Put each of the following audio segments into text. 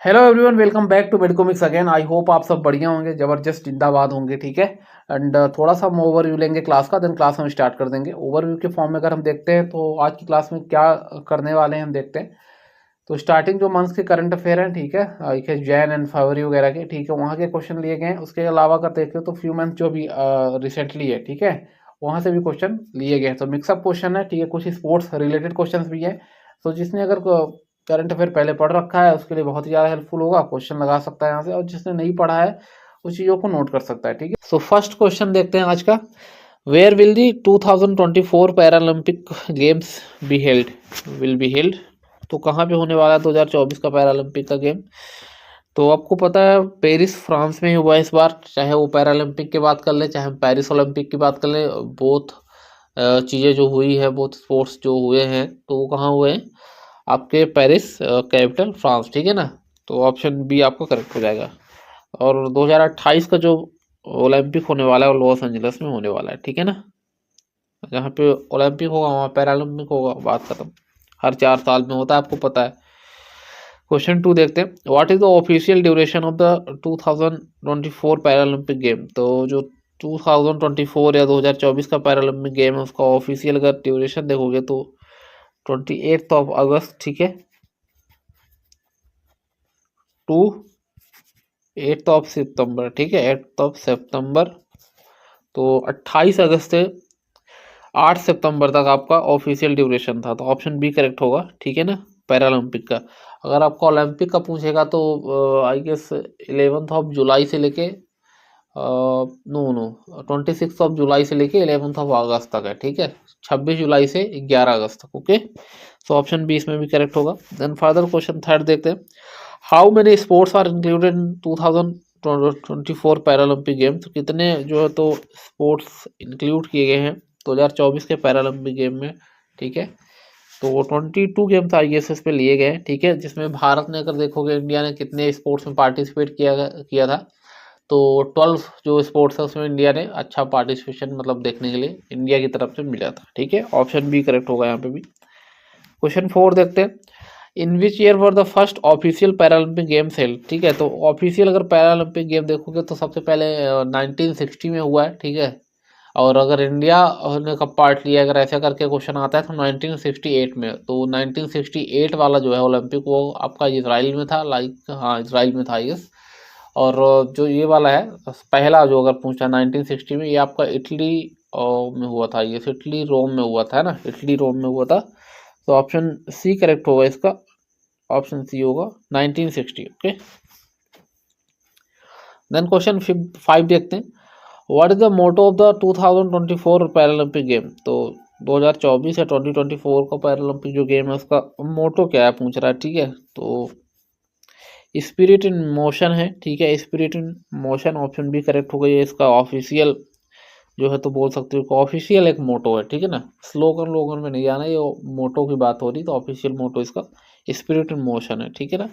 Hello everyone, welcome back to Medcomics again. I hope आप सब बढ़िया होंगे, ज़बरदस्त जिंदाबाद होंगे। ठीक है। एंड थोड़ा सा हम ओवरव्यू लेंगे क्लास का, देन क्लास हम स्टार्ट कर देंगे। ओवरव्यू के फॉर्म में अगर हम देखते हैं तो आज की क्लास में क्या करने वाले हैं हम देखते हैं। तो स्टार्टिंग जो मंथ्स के करंट अफेयर हैं, ठीक है, एक है जैन एंड फरवरी वगैरह के, ठीक है, वहाँ के क्वेश्चन लिए गए हैं। उसके अलावा अगर देखते हो तो फ्यू मंथ जो भी रिसेंटली है, ठीक है, वहाँ से भी क्वेश्चन लिए गए हैं। तो मिक्सअप क्वेश्चन है, ठीक है, कुछ स्पोर्ट्स रिलेटेड क्वेश्चन भी है। तो जिसने अगर करंट अफेयर पहले पढ़ रखा है उसके लिए बहुत ही ज़्यादा हेल्पफुल होगा, क्वेश्चन लगा सकता है यहाँ से। और जिसने नहीं पढ़ा है उस चीज़ों को नोट कर सकता है। ठीक है। सो फर्स्ट क्वेश्चन देखते हैं आज का। Where will the 2024 Paralympic games be held? Will be held, तो कहाँ पे होने वाला है 2024 का पैरालंपिक का गेम? तो आपको पता है पेरिस फ्रांस में ही हुआ है इस बार। चाहे वो पैरालंपिक की बात कर ले, चाहे हम पेरिस ओलंपिक की बात कर ले, बोथ चीज़ें जो हुई है, बोथ स्पोर्ट्स जो हुए हैं, तो वो कहाँ हुए हैं? आपके पेरिस, कैपिटल फ्रांस। ठीक है ना। तो ऑप्शन बी आपका करेक्ट हो जाएगा। और 2028 का जो ओलंपिक होने वाला है वो लॉस एंजलिस में होने वाला है। ठीक है ना। जहाँ पे ओलंपिक होगा वहाँ पैरालंपिक होगा, बात खत्म। हर 4 साल में होता है, आपको पता है। क्वेश्चन 2 देखते हैं। What is the official duration of the 2024 Paralympic game? तो जो 2024 या 2024 का पैरालंपिक गेम है उसका ऑफिशियल अगर ड्यूरेशन देखोगे तो 28 अगस्त, ठीक है, टू 8 सितंबर, ठीक है, 8 सितंबर। तो 28 अगस्त से 8 सितंबर तक आपका ऑफिशियल ड्यूरेशन था। तो ऑप्शन बी करेक्ट होगा। ठीक है ना। पैरालंपिक का अगर आपका ओलंपिक का पूछेगा तो आई गेस 11 जुलाई से लेके नो नो 26 जुलाई से लेके 11 अगस्त तक है। ठीक है। 26 जुलाई से 11 अगस्त तक। ओके। सो ऑप्शन बी इसमें भी करेक्ट होगा। देन फर्दर क्वेश्चन थर्ड देखते हैं। How many sports are included in 2024 Paralympic game? तो कितने जो है तो स्पोर्ट्स इंक्लूड किए गए हैं 2024 के पैरालंपिक गेम में? ठीक है। तो 22 गेम्स ISS पे लिए गए हैं। ठीक है। जिसमें भारत ने अगर देखोगे इंडिया ने कितने स्पोर्ट्स में पार्टिसिपेट किया था, तो 12 जो स्पोर्ट्स है उसमें इंडिया ने अच्छा पार्टिसिपेशन मतलब देखने के लिए इंडिया की तरफ से मिला था। ठीक है। ऑप्शन बी करेक्ट होगा यहाँ पे भी। क्वेश्चन 4 देखते हैं। In which year for the first official Paralympic games held? ठीक है। तो ऑफिशियल अगर पैरालंपिक गेम देखोगे तो सबसे पहले 1960 में हुआ है। ठीक है। और अगर इंडिया ने कब पार्ट लिया, अगर ऐसा करके क्वेश्चन आता है तो 1968 में। तो 1968 वाला जो है ओलंपिक वो आपका इसराइल में था, लाइक हाँ इसराइल में था यस। और जो ये वाला है पहला जो अगर पूछा 1960 में, ये आपका इटली में हुआ था। ये इटली रोम में हुआ था ना, इटली रोम में हुआ था। तो ऑप्शन सी करेक्ट होगा इसका। ऑप्शन सी होगा 1960। ओके। देन क्वेश्चन 5 देखते हैं। What is the motto of the 2024 Paralympic game? तो 2024 या 2024 का पैरालंपिक जो गेम है उसका मोटो क्या है पूछ रहा है। ठीक है। तो स्पिरिट इन मोशन है। ठीक है। स्पिरिट इन मोशन ऑप्शन भी करेक्ट हो गई है। इसका ऑफिशियल जो है तो बोल सकते हो ऑफिशियल एक मोटो है। ठीक है ना। स्लोगन लोगन में नहीं जाना, ये मोटो की बात हो रही, तो ऑफिशियल मोटो इसका स्पिरिट इन मोशन है। ठीक है ना।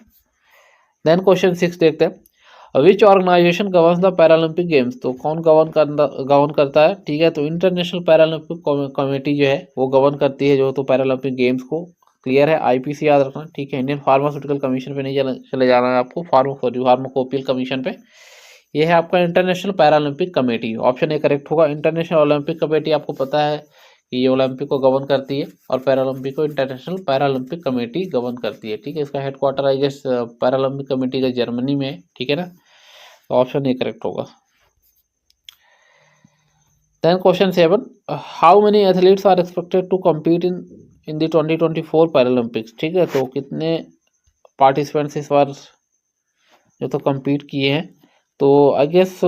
देन क्वेश्चन 6 देखते हैं। Which organisation governs the Paralympic games? तो कौन गवर्न करता है? ठीक है। तो इंटरनेशनल पैरालंपिक कमेटी जो है वो गवर्न करती है जो तो पैरालंपिक गेम्स को। क्लियर है। IPC याद रखना। ठीक है। इंडियन फार्मास्यूटिकल कमीशन पे नहीं चले जाना है आपको, फार्माकोपियल कमीशन पे। ये है आपका international Paralympic committee. Option A correct होगा। इंटरनेशनल ओलंपिक कमेटी आपको पता है कि ये ओलंपिक को गवर्न करती है, और पैरालंपिक को इंटरनेशनल पैरालंपिक कमेटी गवर्न करती है। ठीक है। इसका headquarter I guess Paralympic committee का जर्मनी में है। ठीक है ना। तो ऑप्शन ए करेक्ट होगा। Then question 7। How many athletes are expected to compete in the 2024 Paralympics? ठीक है। तो कितने पार्टिसिपेंट्स इस बार जो तो कम्पीट किए हैं? तो आई गेस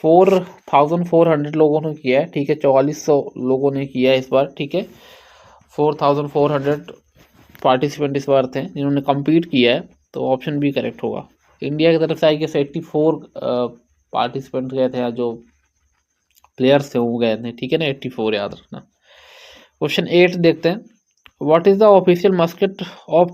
4400 लोगों ने किया है। ठीक है। 4400 लोगों ने किया है इस बार। ठीक है। 4400 पार्टिसिपेंट इस बार थे जिन्होंने कम्पीट किया है। तो ऑप्शन बी करेक्ट होगा। इंडिया की तरफ से आई गेस 84 पार्टिसिपेंट गए थे, जो प्लेयर्स थे वो गए थे। ठीक है ना। 84 याद रखना। क्वेश्चन 8 देखते हैं। What is the official musket of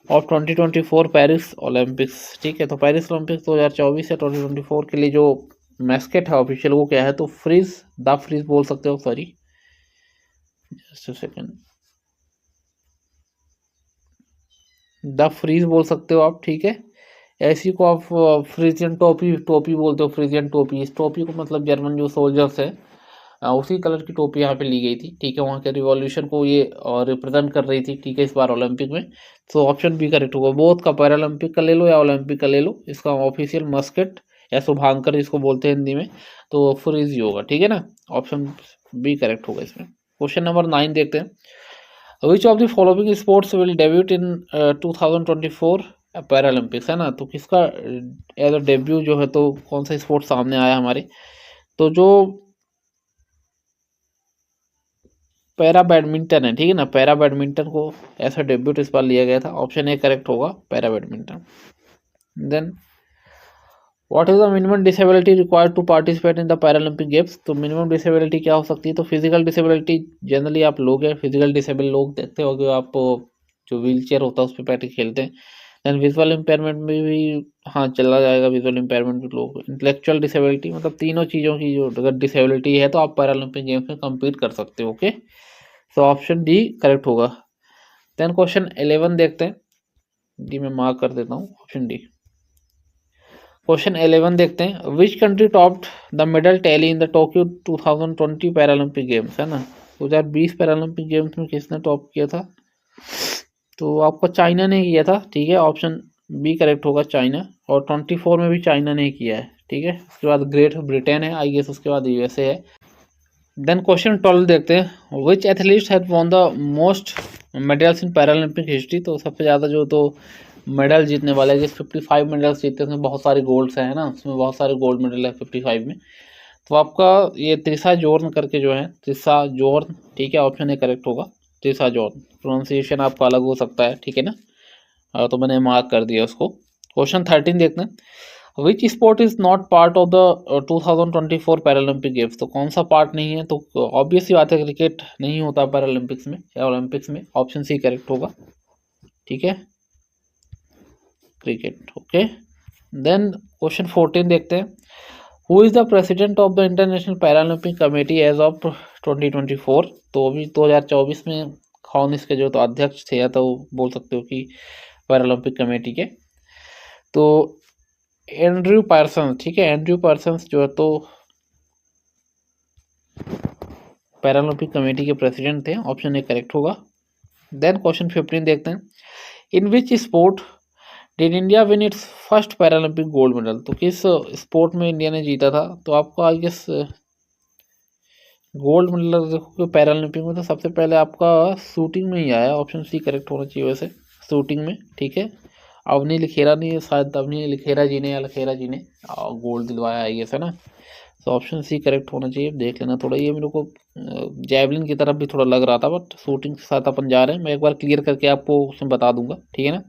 2024 Paris Olympics? ठीक है। तो पेरिस ओलंपिक्स 2024 या 2024 के लिए जो मैस्केट है ऑफिशियल वो क्या है? तो फ्रीज, द फ्रीज बोल सकते हो, sorry just a second. The freeze बोल सकते हो आप, ठीक है। ऐसी को आप फ्रीजियन टोपी टोपी बोलते हो, फ्रीजियन टोपी। इस टोपी को मतलब जर्मन जो सोल्जर्स है उसी कलर की टोपी यहाँ पे ली गई थी, ठीक है। वहाँ के रिवॉल्यूशन को ये रिप्रेजेंट कर रही थी, ठीक है, इस बार ओलंपिक में। तो ऑप्शन बी करेक्ट होगा। बोथ का, पैरालंपिक का ले लो या ओलंपिक का ले लो, इसका ऑफिशियल मस्केट या शुभांकर इसको बोलते हैं हिंदी में, तो फ्रीज ही होगा, ठीक है ना। ऑप्शन बी करेक्ट होगा इसमें। क्वेश्चन नंबर 9 देखते हैं। Which of the following sports will debut in 2024 Paralympics, है ना। तो किसका एज अ डेब्यू जो है, तो कौन सा स्पोर्ट सामने आया हमारे, तो जो पैरा बैडमिंटन है, ठीक है ना। पैरा बैडमिंटन को ऐसा डेब्यूट इस बार लिया गया था। ऑप्शन ए करेक्ट होगा, para badminton. Then what is the minimum disability required to participate in the Paralympic games. तो मिनिमम डिसेबिलिटी क्या हो सकती है, तो फिजिकल डिसेबिलिटी जनरली आप लोग हैं, फिजिकल डिसेबल लोग देखते हो कि आप जो व्हील चेयर होता है उस पर बैठ के खेलते हैं। देन विजुअल इम्पेयरमेंट में भी हाँ चला जाएगा, विजुअल इम्पेयरमेंट भी लोग। इंटेलेक्चुअल डिसेबिलिटी, मतलब तीनों चीज़ों की जो अगर डिसेबिलिटी है तो आप पैरालंपिक गेम्स में कम्पीट कर सकते हो, okay. So option D correct होगा। देन क्वेश्चन 11 देखते हैं, डी में मार्क कर देता हूँ, ऑप्शन डी। क्वेश्चन 11 देखते हैं। Which country topped the medal tally in the Tokyo 2020 Paralympic games, है ना। 2020 पैरालंपिक गेम्स में किसने टॉप किया था, तो आपको चाइना ने किया था, ठीक है। ऑप्शन बी करेक्ट होगा, चाइना। और 24 में भी चाइना ने किया है, ठीक है। उसके बाद ग्रेट ब्रिटेन है आई गेस, उसके बाद यूएसए है। देन क्वेश्चन 12 देखते हैं। Which athlete have won the most medals in Paralympic history. तो सबसे ज़्यादा जो तो मेडल जीतने वाले हैं, 55 मेडल्स जीते, उसमें बहुत सारे गोल्ड्स हैं ना, उसमें बहुत सारे गोल्ड मेडल है 55 में। तो आपका ये त्रिशा जॉर्न करके जो है, त्रिशा जॉर्न, ठीक है। ऑप्शन ए करेक्ट होगा, त्रिशा जॉर्न। प्रोनाउंसिएशन आपका अलग हो सकता है, ठीक है ना। तो मैंने मार्क कर दिया उसको। क्वेश्चन 13 देखते हैं। Which sport is not part of the 2024 Paralympic games. तो कौन सा पार्ट नहीं है, तो ऑब्वियसली बात है क्रिकेट नहीं होता पैरालंपिक्स में या ओलंपिक्स में। ऑप्शन सी करेक्ट होगा, ठीक है, क्रिकेट, ओके। देन क्वेश्चन 14 देखते हैं। Who is the president of the international Paralympic committee as of 2024। तो अभी 2024 में कौन इसके जो तो अध्यक्ष थे, या तो बोल सकते हो कि पैरालंपिक कमेटी के, तो एंड्रयू पार्सन्स, ठीक है। एंड्रयू पार्सन्स जो है तो पैरालंपिक कमेटी के प्रेसिडेंट थे। ऑप्शन ए करेक्ट होगा। देन क्वेश्चन 15 देखते हैं। In which sport did India win its first Paralympic gold medal. तो किस स्पोर्ट में इंडिया ने जीता था, तो आपको आई गेस गोल्ड मेडल देखो पैरालंपिक में, तो सबसे पहले आपका शूटिंग में ही आया। ऑप्शन सी करेक्ट होना चाहिए वैसे, शूटिंग में, ठीक है। अवनी लिखेरा ने, शायद अवनी लिखेरा जी ने या लखेरा जी ने गोल्ड दिलवाया आई गेस, है ना। तो ऑप्शन सी करेक्ट होना चाहिए। देख लेना थोड़ा, ये मेरे को जैवलिन की तरफ भी थोड़ा लग रहा था, बट शूटिंग के साथ अपन जा रहे हैं। मैं एक बार क्लियर करके आपको उसमें बता दूंगा, ठीक है ना।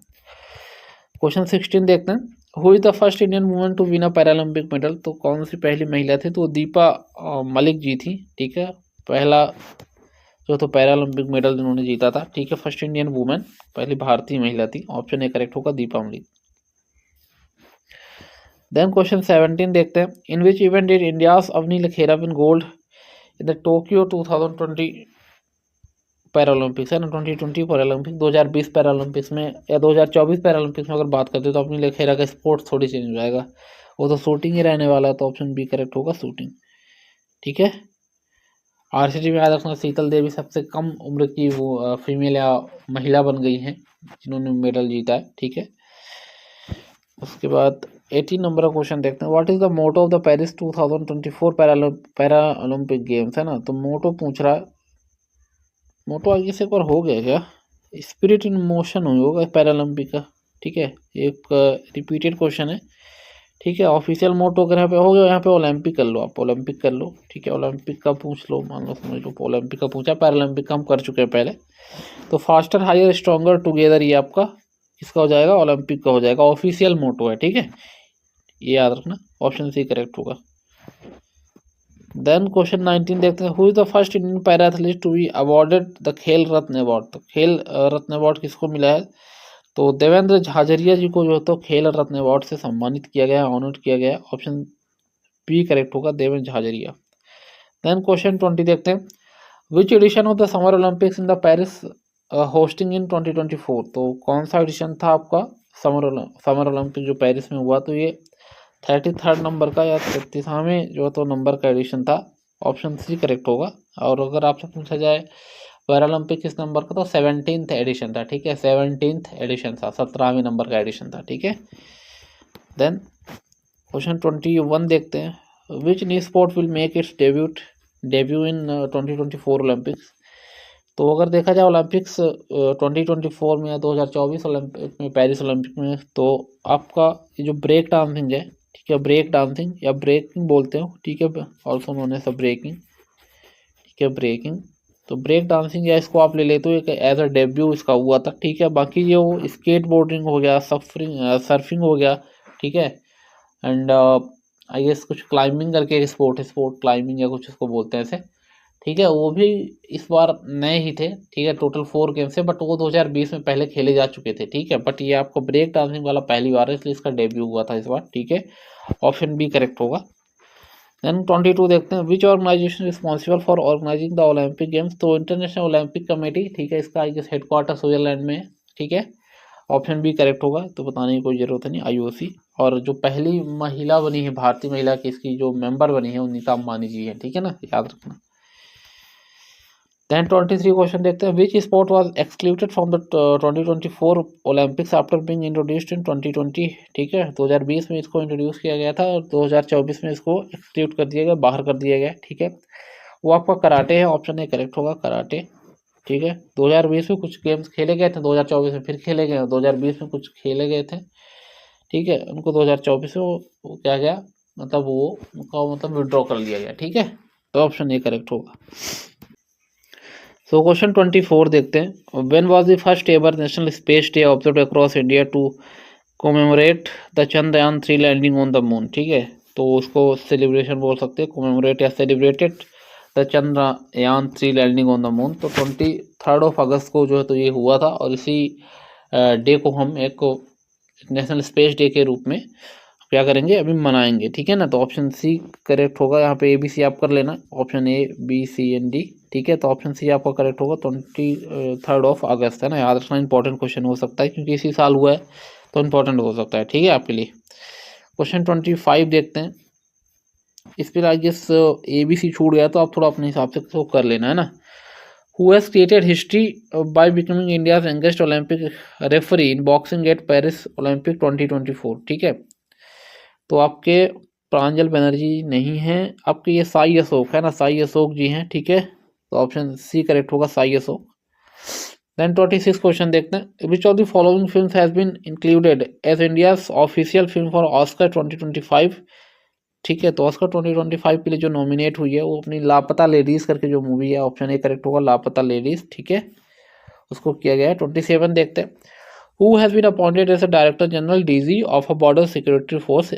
क्वेश्चन 16 देखते हैं। Who is the first Indian woman to win a Paralympic medal. तो कौन सी पहली महिला थी, तो दीपा मलिक जी थी, ठीक है। पहला जो तो पैरालंपिक मेडल जिन्होंने जीता था, ठीक है, फर्स्ट इंडियन वुमेन, पहली भारतीय महिला थी। ऑप्शन ए करेक्ट होगा, दीपा मलिक। देन क्वेश्चन 17 देखते हैं। In which event did India's Avani Lekhara win gold in the Tokyo 2020 Paralympics, है ना। 2020 पैरालंपिक, 2020 पैरालंपिक्स में या 2024 पैरालंपिक्स में अगर बात करते हैं, तो अपनी लखेरा का स्पोर्ट्स थोड़ी चेंज हो जाएगा, वो तो शूटिंग ही रहने वाला है। तो ऑप्शन बी करेक्ट होगा, शूटिंग, ठीक है। आर्चरी में याद रखना, शीतल देवी सबसे कम उम्र की वो फीमेल या महिला बन गई हैं जिन्होंने मेडल जीता है, ठीक है। उसके बाद 18 नंबर का क्वेश्चन देखते हैं। What is the motto of the Paris 2024 para Olympic games, है ना। तो मोटो पूछ रहा है, मोटो आगे से एक बार हो गया क्या, स्पिरिट इन मोशन होगा पैरालंपिक का, ठीक है। एक रिपीटेड क्वेश्चन है, ठीक है। ऑफिशियल मोटो अगर यहाँ पे हो गया, यहाँ पे ओलंपिक कर लो, आप ओलंपिक कर लो, ठीक है। ओलंपिक का पूछ लो, मान लो समझ लो ओलंपिक का पूछा, पैरालंपिक का हम कर चुके हैं पहले। तो फास्टर हायर स्ट्रॉन्गर टुगेदर, ये आपका किसका हो जाएगा, ओलंपिक का हो जाएगा। ऑफिशियल मोटो है, ठीक है, ये याद रखना। ऑप्शन सी करेक्ट होगा। देन क्वेश्चन 19 देखते हैं। Who is the first Indian para athlete to be awarded the Khel Ratna award. तो खेल रत्न अवार्ड किसको मिला है, तो देवेंद्र झाझरिया जी को जो तो खेल रत्न अवार्ड से सम्मानित किया गया, ऑनर्ड किया गया। ऑप्शन बी करेक्ट होगा, देवेंद्र झाझरिया। देन क्वेश्चन 20 देखते हैं। Which edition of the summer Olympics in the Paris hosting in 2024, तो कौन सा एडिशन था आपका? समर ओलंपिक जो पेरिस में हुआ, तो ये 33rd नंबर का या 33वें जो तो नंबर का एडिशन था। ऑप्शन सी करेक्ट होगा। और अगर आपसे पूछा जाए पैरालंपिक किस नंबर का, तो 17th एडिशन था, ठीक है, 17th एडिशन था, 17वें नंबर का एडिशन था, ठीक है। देन क्वेश्चन 21 देखते हैं, which new sport will make it's debut in 2024 Olympics. तो अगर देखा जाए ओलंपिक्स 2024 में या 2024 ओलंपिक में, पेरिस ओलंपिक में, तो आपका ये जो ब्रेक डांसिंग है, ठीक है, ब्रेक डांसिंग या ब्रेकिंग बोलते हो, ठीक है, ऑल्सो नोन एज ब्रेकिंग, ठीक है, ब्रेकिंग। तो ब्रेक डांसिंग या इसको आप ले लेते हो एक एज अ डेब्यू इसका हुआ था, ठीक है। बाकी जो स्केट बोर्डिंग हो गया, सर्फिंग हो गया, ठीक है, एंड आई गेस कुछ क्लाइंबिंग करके एक स्पोर्ट क्लाइंबिंग या कुछ इसको बोलते हैं ऐसे, ठीक है, वो भी इस बार नए ही थे, ठीक है, टोटल 4 गेम्स है, बट वो 2020 में पहले खेले जा चुके थे, ठीक है, बट ये आपको ब्रेक डांसिंग वाला पहली बार है, इसलिए इसका डेब्यू हुआ था इस बार, ठीक है, ऑप्शन बी करेक्ट होगा। देन 22 देखते हैं, which organisation responsible for organising the Olympic games. तो इंटरनेशनल ओलंपिक कमेटी, ठीक है, इसका आई गेस हेडक्वार्टर स्विट्जरलैंड में है, ठीक है, ऑप्शन बी करेक्ट होगा, तो बताने की कोई ज़रूरत नहीं, IOC। और जो पहली महिला बनी है, भारतीय महिला की इसकी जो मेंबर बनी है, वो नीता अंबानी जी है, ठीक है ना, याद रखना। देन 23 क्वेश्चन देखते हैं, which sport was excluded from the 2024 Olympics after being introduced in 2020, ठीक है, 2020 में इसको इंट्रोड्यूस किया गया था और 2024 में इसको एक्सक्लूड कर दिया गया, बाहर कर दिया गया, ठीक है। वो आपका कराटे है, ऑप्शन ए करेक्ट होगा, कराटे, ठीक है। 2020 में कुछ गेम्स खेले गए थे, 2024 में फिर खेले गए, 2020 में कुछ खेले गए थे, ठीक है, उनको 2024 में वो क्या गया, मतलब वो उनका मतलब विड्रॉ कर लिया गया, ठीक है, तो ऑप्शन ए करेक्ट होगा। सो क्वेश्चन 24 देखते हैं, when was the first ever national space day observed across India to commemorate the Chandrayaan 3 landing on the moon, ठीक है, तो उसको सेलिब्रेशन बोल सकते हैं, कोमेमोरेट या celebrated the Chandrayaan 3 landing on the moon. तो 23 अगस्त को जो है तो ये हुआ था, और इसी डे को हम एक नेशनल स्पेस डे के रूप में क्या करेंगे, अभी मनाएंगे, ठीक है ना। तो ऑप्शन सी करेक्ट होगा, यहाँ पे ABC आप कर लेना, option A, B, C, and D, ठीक है, तो ऑप्शन सी आपका करेक्ट होगा, 23 अगस्त है ना, याद रखना, इंपॉर्टेंट क्वेश्चन हो सकता है क्योंकि इसी साल हुआ है, तो इंपॉर्टेंट हो सकता है, ठीक है, आपके लिए। क्वेश्चन 25 देखते हैं, इस पर आई गेस ABC छूट गया, तो आप थोड़ा अपने हिसाब से तो कर लेना, है ना। Who has created history by becoming India's youngest Olympic referee in boxing at Paris Olympic 2024, ठीक है, तो आपके प्रांजल बनर्जी नहीं हैं, आपके ये साई अशोक है ना, साई अशोक जी हैं, ठीक है, तो ऑप्शन सी करेक्ट होगा, साई अशोक। देन 26 क्वेश्चन देखते हैं, which of the following films has been included as India's official film for Oscar 2025, ठीक है, तो ऑस्कर 2025 के लिए जो नॉमिनेट हुई है वो अपनी लापता लेडीज करके जो मूवी है, ऑप्शन ए करेक्ट होगा, लापता लेडीज, ठीक है, उसको किया गया है। 27 देखते हैं, Who has been appointed as a Director General DG of a Border Security Force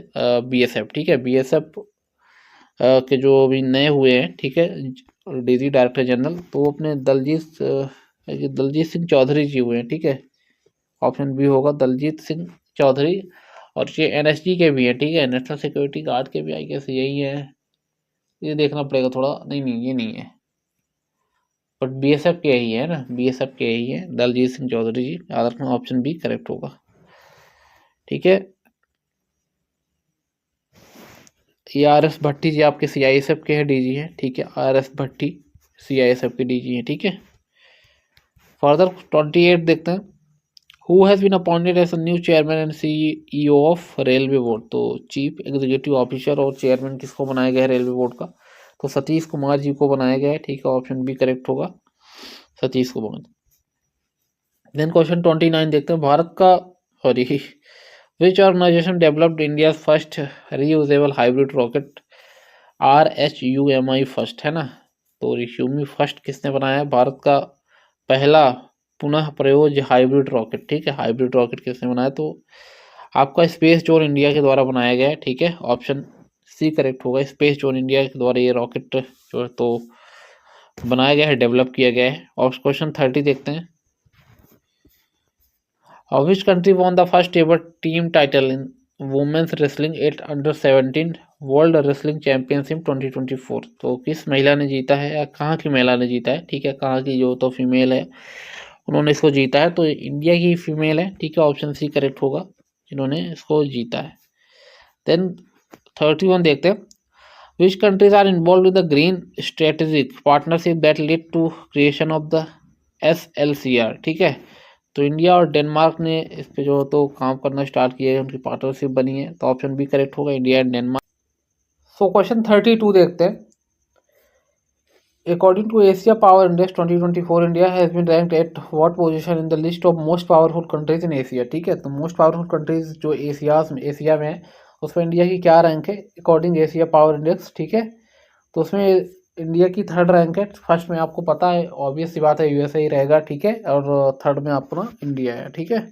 BSF, ठीक है, BSF के जो अभी नए हुए हैं, ठीक है, DG डायरेक्टर जनरल, तो वो अपने दलजीत सिंह चौधरी जी हुए हैं, ठीक है, ऑप्शन बी होगा, दलजीत सिंह चौधरी। और ये NSG के भी हैं, ठीक है, नेशनल सिक्योरिटी गार्ड के भी आई गेस यही है, ये देखना पड़ेगा थोड़ा, नहीं ये नहीं है, बट BSF के ही है ना, BSF के ही है, दलजीत सिंह चौधरी जी, याद रखना, ऑप्शन बी करेक्ट होगा, ठीक है। ये RS भट्टी जी आपके CISF के हैं, DG हैं, ठीक है, RS भट्टी CISF के DG हैं, ठीक है। फर्दर 28 देखते हैं, who has been appointed as a new chairman and CEO of railway board. तो चीफ एग्जीक्यूटिव ऑफिसर और चेयरमैन किसको बनाया गया है रेलवे बोर्ड का, तो सतीश कुमार जी को बनाया गया है, ठीक है, ऑप्शन बी करेक्ट होगा, सतीश कुमार। देन क्वेश्चन 29 देखते हैं, भारत का sorry which organisation developed India first reusable hybrid rocket RHUMI first, है ना, तो रिश्यूमी फर्स्ट किसने बनाया है, भारत का पहला पुनः प्रयोज्य हाइब्रिड रॉकेट, ठीक है, हाइब्रिड रॉकेट किसने बनाया, तो आपका स्पेस जोन इंडिया के द्वारा बनाया गया है, ठीक है, ऑप्शन सी करेक्ट होगा, स्पेस जोन इंडिया के द्वारा ये रॉकेट जो है तो बनाया गया है, डेवलप किया गया है। और क्वेश्चन 30 देखते हैं, which country won the first ever team title in women's wrestling at अंडर-17 वर्ल्ड रेसलिंग चैंपियनशिप 2024। तो किस महिला ने जीता है या कहाँ की महिला ने जीता है, ठीक है, कहाँ की जो तो फीमेल है उन्होंने इसको जीता है, तो इंडिया की फीमेल है, ठीक है, ऑप्शन सी करेक्ट होगा जिन्होंने इसको जीता है। देन 31 देखते हैं, which countries are involve with the green strategic partnership that lead to creation of the SLCR, ठीक है, तो इंडिया और डेनमार्क ने इस पे जो तो काम करना स्टार्ट किया है, उनकी पार्टनरशिप बनी है, तो ऑप्शन बी करेक्ट होगा, India and Denmark. So question 32 देखते हैं, according to Asia power index 2024 India has been ranked at what position in the list of most powerful countries in Asia, ठीक है, तो मोस्ट पावरफुल कंट्रीज जो Asia में है उसमें इंडिया की क्या रैंक है अकॉर्डिंग एशिया पावर इंडेक्स, ठीक है, तो उसमें इंडिया की थर्ड रैंक है। फर्स्ट में आपको पता है, ऑब्वियस सी बात है, USA ही रहेगा, ठीक है, और थर्ड में अपना इंडिया है, ठीक है,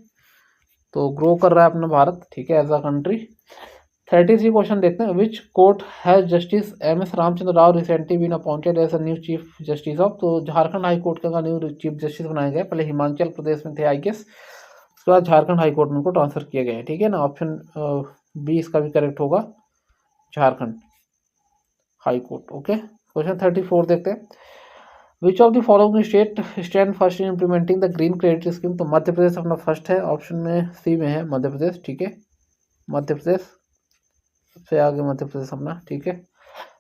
तो ग्रो कर रहा है अपना भारत, ठीक है, एज अ कंट्री। 33 क्वेश्चन देखते हैं, which court has justice MS Ramachandra Rao recently been appointed as a new chief justice of, तो झारखंड हाई कोर्ट का न्यू चीफ जस्टिस बनाया गया, पहले हिमाचल प्रदेश में थे आई गेस, उसके बाद झारखंड हाई कोर्ट में उनको ट्रांसफर किया गया है, ठीक है ना, ऑप्शन बी इसका भी करेक्ट होगा, Jharkhand high court. Okay, question 34 देखते हैं, which of the following state stand first in implementing the green credit scheme, तो मध्य प्रदेश अपना फर्स्ट है, ऑप्शन में सी में है मध्य प्रदेश, ठीक है, मध्य प्रदेश सबसे आगे मध्य प्रदेश अपना, ठीक है।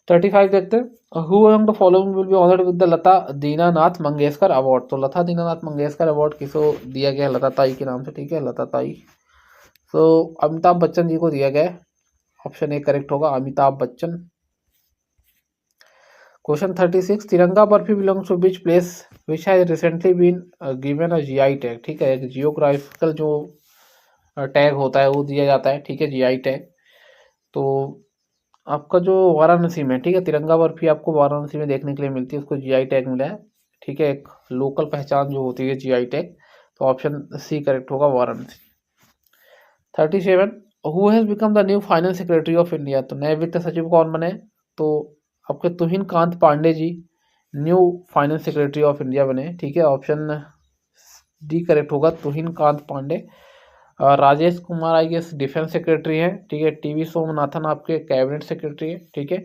35 देखते हैं, who among the following will be honoured with the Lata Dinanath Mangeshkar award, तो लता दीनानाथ मंगेशकर अवार्ड किसको दिया गया है, लता ताई के नाम से, ठीक है, लता ताई, तो अमिताभ बच्चन जी को दिया गया है, ऑप्शन ए करेक्ट होगा, Amitabh Bachchan. Question 36, Tiranga barfi belongs to which place which has recently been given a GI tag, ठीक है, एक जियोग्राफिकल जो टैग होता है वो दिया जाता है, ठीक है, GI टैग, तो आपका जो वाराणसी में, ठीक है, तिरंगा बर्फी आपको वाराणसी में देखने के लिए मिलती है, उसको GI टैग मिला है, ठीक है, एक लोकल पहचान जो होती है GI टैग, तो ऑप्शन सी करेक्ट होगा, Varanasi. 37, who has become the new finance secretary of India, तो नए वित्त सचिव कौन बने, तो आपके Tuhin Kant Pandey ji new finance secretary of India बने, ठीक है, ऑप्शन डी करेक्ट होगा, Tuhin Kant Pandey. Rajesh Kumar I guess defence secretary है, ठीक है, TV सोमनाथन आपके कैबिनेट सेक्रेटरी है, ठीक है,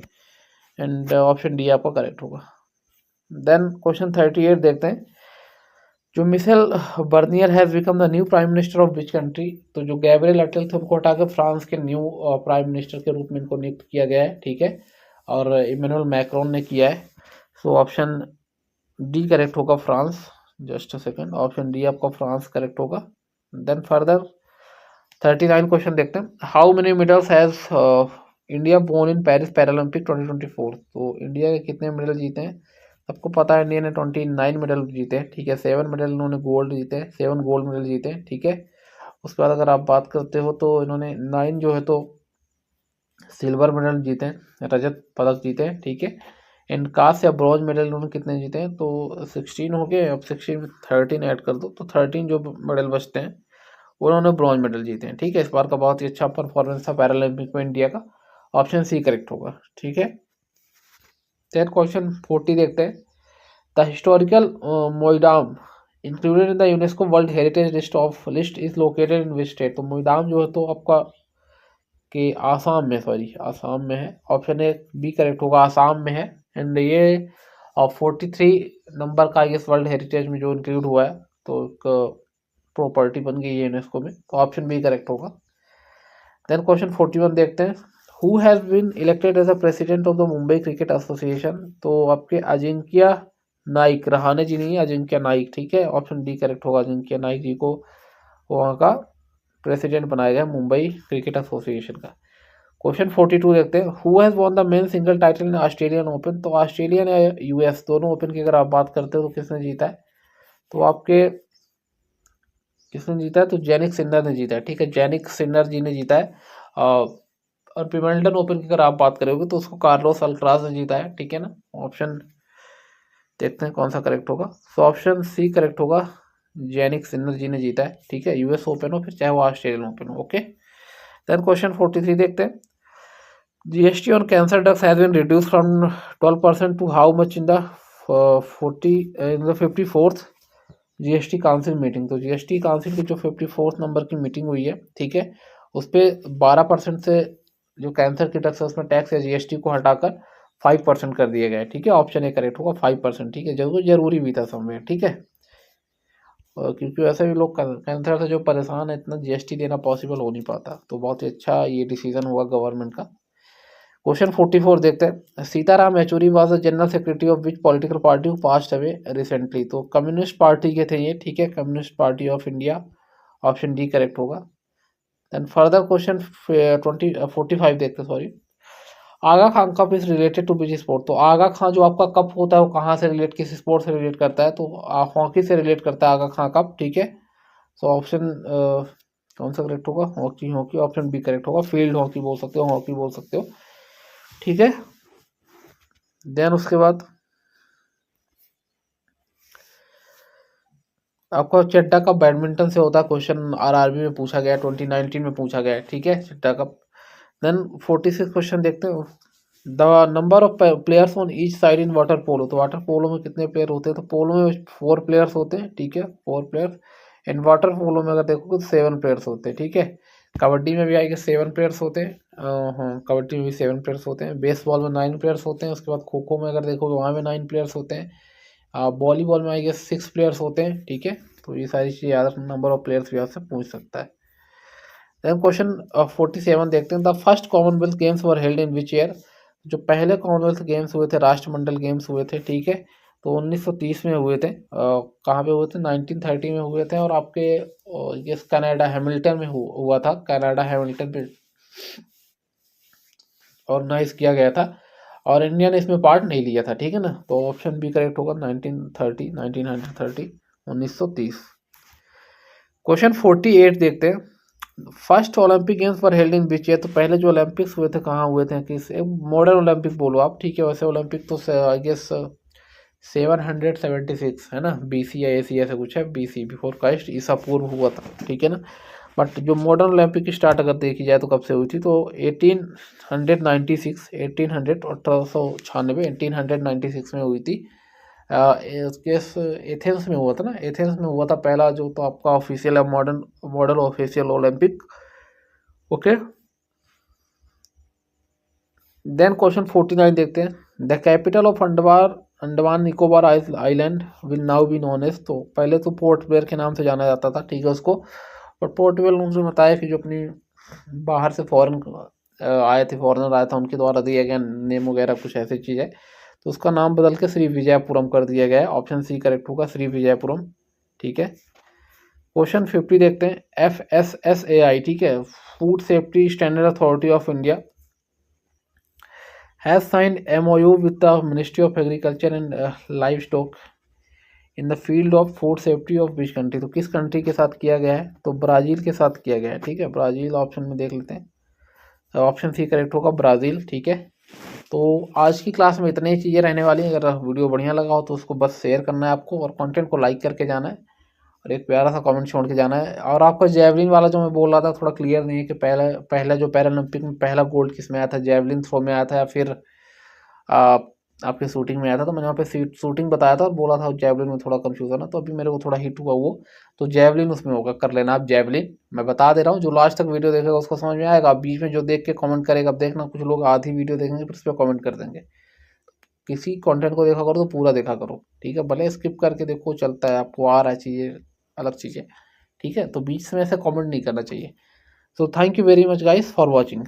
एंड ऑप्शन डी आपका करेक्ट होगा। देन क्वेश्चन 38 देखते हैं, जो Michel Barnier has become the new prime minister of which country, तो जो गैब्रियल अटल थे उनको हटाकर फ्रांस के न्यू प्राइम मिनिस्टर के रूप में इनको नियुक्त किया गया है, ठीक है, और इमैनुअल मैक्रोन ने किया है, सो ऑप्शन डी करेक्ट होगा, France. Just a second, option D आपका फ्रांस करेक्ट होगा। देन फर्दर 39 क्वेश्चन देखते हैं, how many medals has India वोन इन पेरिस पैरालंपिक 2024, तो इंडिया के कितने मेडल जीते हैं, सबको पता है इंडिया ने 29 मेडल जीते हैं, ठीक है, 7 मेडल इन्होंने गोल्ड जीते हैं, 7 गोल्ड मेडल जीते हैं, ठीक है, उसके बाद अगर आप बात करते हो तो इन्होंने 9 जो है तो सिल्वर मेडल जीते हैं, रजत पदक जीते हैं, ठीक है, एंड कांस्य या ब्रॉन्ज मेडल इन्होंने कितने जीते हैं, तो 16 हो गए, अब 16 में 13 ऐड कर दो, तो 13 जो मेडल बचते हैं उन्होंने ब्रॉन्ज मेडल जीते हैं, ठीक है, इस बार का बहुत ही अच्छा परफॉर्मेंस था पैरालंपिक में इंडिया का, ऑप्शन सी करेक्ट होगा, ठीक है। देन क्वेश्चन 40 देखते हैं, the historical Moidam included in the UNESCO world heritage list is located in which state, तो मोइडाम जो है तो आपका कि आसाम में, सॉरी आसाम में है, ऑप्शन ए बी करेक्ट होगा, आसाम में है, एंड ये 43 नंबर का इस वर्ल्ड हेरिटेज में जो इंक्लूड हुआ है, तो एक प्रॉपर्टी बन गई है यूनेस्को में, तो ऑप्शन बी करेक्ट होगा। देन क्वेश्चन 41 देखते हैं, who has been elected as a president of the Mumbai cricket association, तो आपके अजिंक्य नाइक, रहाणे जी नहीं, अजिंक्य नाइक, ठीक है, ऑप्शन डी करेक्ट होगा, अजिंक्य नाइक जी को वहाँ का प्रेसिडेंट बनाया गया मुंबई क्रिकेट एसोसिएशन का। क्वेश्चन 42 देखते हैं, who has won the men single title in Australian open, तो ऑस्ट्रेलियन या US दोनों ओपन की अगर आप बात करते हो तो किसने जीता है, तो आपके किसने जीता है, तो जैनिक सिन्नर ने जीता है, ठीक है, जैनिक सिन्नर जी ने जीता है, और विंबलडन ओपन की अगर आप बात करोगे तो उसको कार्लोस अल्कराज ने जीता है, ठीक है ना, ऑप्शन देखते हैं कौन सा करेक्ट होगा, तो ऑप्शन सी करेक्ट होगा, जैनिक सिन्नर जी ने जीता है, ठीक है, US ओपन हो फिर चाहे वो ऑस्ट्रेलियन ओपन हो। ओके, देन क्वेश्चन 43 देखते हैं, GST on cancer drugs has been reduced from 12% to how much in the 54th GST council meeting, तो GST काउंसिल की जो 54th नंबर की मीटिंग हुई है, ठीक है, उस पर 12% से जो कैंसर की ड्रग्स है उसमें टैक्स या GST को हटाकर 5% कर दिया गया है, ठीक है, ऑप्शन ए करेक्ट होगा 5%, ठीक है, जरूरी भी था समय, ठीक है। क्योंकि वैसे भी लोग कैंसर से जो परेशान है, इतना जीएसटी देना पॉसिबल हो नहीं पाता। तो बहुत ही अच्छा ये डिसीजन हुआ गवर्नमेंट का। क्वेश्चन 44 देखते हैं। Sitaram Yechury was the general secretary of which political party who passed away recently. तो कम्युनिस्ट पार्टी के थे ये, ठीक है, communist party of India, option D correct होगा। देन फर्दर क्वेश्चन 45 देखते हैं, sorry. Aga Khan cup is related to which sport. तो आगा खां जो आपका कप होता है वो कहाँ से रिलेट, किस स्पोर्ट से रिलेट करता है, तो हॉकी से रिलेट करता है आगा खां कप, ठीक है। सो ऑप्शन कौन सा करेक्ट होगा, hockey, hockey option B correct होगा। फील्ड हॉकी बोल सकते हो, हॉकी बोल सकते हो, ठीक है। देन उसके बाद आपका चड्डा कप बैडमिंटन से होता है, क्वेश्चन आरआरबी में पूछा गया, 2019 में पूछा गया है, ठीक है, चड्डा कप। देन 46 क्वेश्चन देखते हैं। The number of players on each side in water polo. तो वाटर पोलो में कितने प्लेयर होते हैं, तो पोलो में 4 प्लेयर्स होते हैं, ठीक है, 4 प्लेयर्स। इन वाटर पोलो में अगर देखो तो 7 प्लेयर्स होते हैं, ठीक है। कबड्डी में भी आएंगे 7 प्लेयर्स होते हैं, हाँ कबड्डी में भी 7 प्लेयर्स होते हैं। बेसबॉल में 9 प्लेयर्स होते हैं। उसके बाद खो खो में अगर देखो तो वहाँ में 9 प्लेयर्स होते हैं। वॉलीबॉल में आएंगे 6 प्लेयर्स होते हैं, ठीक है। तो ये सारी चीज़ याद रखना, नंबर ऑफ प्लेयर्स भी आपसे पूछ सकता है। देन क्वेश्चन 47 देखते हैं। The first Commonwealth games were held in which year. जो पहले कॉमनवेल्थ गेम्स हुए थे, राष्ट्रमंडल गेम्स हुए थे, ठीक है, तो 1930 में हुए थे। कहाँ पे हुए थे, 1930 में हुए थे। और आपके ये कनाडा हैमिल्टन में हुआ था, कनाडा हैमिल्टन में ऑर्गेनाइज किया गया था। और इंडिया ने इसमें पार्ट नहीं लिया था, ठीक है ना। तो ऑप्शन बी करेक्ट होगा, 1930, 1930, 1930। क्वेश्चन 48 देखते हैं। First Olympic games for held in which year. तो पहले जो ओलंपिक्स हुए थे कहाँ हुए थे, किस, मॉडर्न ओलंपिक बोलो आप, ठीक है। वैसे ओलंपिक तो आई गेस 776 है ना, BC या AC ऐसा कुछ है, BC बिफोर क्राइस्ट, ईसा पूर्व हुआ था, ठीक है ना। बट जो मॉडर्न ओलंपिक की स्टार्ट अगर देखी जाए तो कब से हुई थी, तो 1896, 1896, 1896 में हुई थी। एथेंस में हुआ था ना, एथेंस में हुआ था पहला जो तो आपका ऑफिशियल है, model official Olympic, okay. Then question 49 देखते हैं। The capital of Andaman Nicobar island will now be known as. तो पहले तो पोर्ट ब्लेयर के नाम से जाना जाता था, ठीक है उसको। और पोर्ट ब्लेयर उन्होंने बताया कि जो अपनी बाहर से फॉरेन आए थे, फॉरेनर आया था, उनके द्वारा दिया गया नेम वगैरह कुछ ऐसी चीज़ है। तो उसका नाम बदल के श्री विजयपुरम कर दिया गया है। ऑप्शन सी करेक्ट होगा, श्री विजयपुरम, ठीक है। क्वेश्चन 50 देखते हैं। FSSAI, ठीक है, food safety standard authority of India has signed MOU with the Ministry of Agriculture and Livestock in the field of food safety of which country। तो किस कंट्री के साथ किया गया है, तो ब्राज़ील के साथ किया गया है, ठीक है। ब्राज़ील ऑप्शन में देख लेते हैं, ऑप्शन सी करेक्ट होगा, ब्राज़ील, ठीक है। तो आज की क्लास में इतनी ही चीज़ें रहने वाली हैं। अगर वीडियो बढ़िया लगा हो तो उसको बस शेयर करना है आपको, और कंटेंट को लाइक करके जाना है, और एक प्यारा सा कमेंट छोड़ के जाना है। और आपका जैवलिन वाला जो मैं बोल रहा था थोड़ा क्लियर नहीं है कि पहला जो पैरालंपिक में पहला गोल्ड किस में आया था, जैवलिन थ्रो में आया था या फिर आपके शूटिंग में आया था। तो मैंने वहाँ पे शूटिंग बताया था और बोला था जैवलिन में थोड़ा कंफ्यूजन है, तो अभी मेरे को थोड़ा हिट हुआ वो, तो जैवलिन उसमें होगा, कर लेना आप जैवलिन। मैं बता दे रहा हूँ, जो लास्ट तक वीडियो देखेगा उसको समझ में आएगा। बीच में जो देख के कमेंट करेगा, अब देखना कुछ लोग आधी वीडियो देखेंगे फिर उस पर कमेंट कर देंगे। किसी कंटेंट को देखा करो तो पूरा देखा करो, ठीक है। भले स्किप करके देखो, चलता है, आपको आ रहा है चीज़ें, अलग चीज़ें, ठीक है। तो बीच में ऐसे कमेंट नहीं करना चाहिए। So thank you very much guys for watching.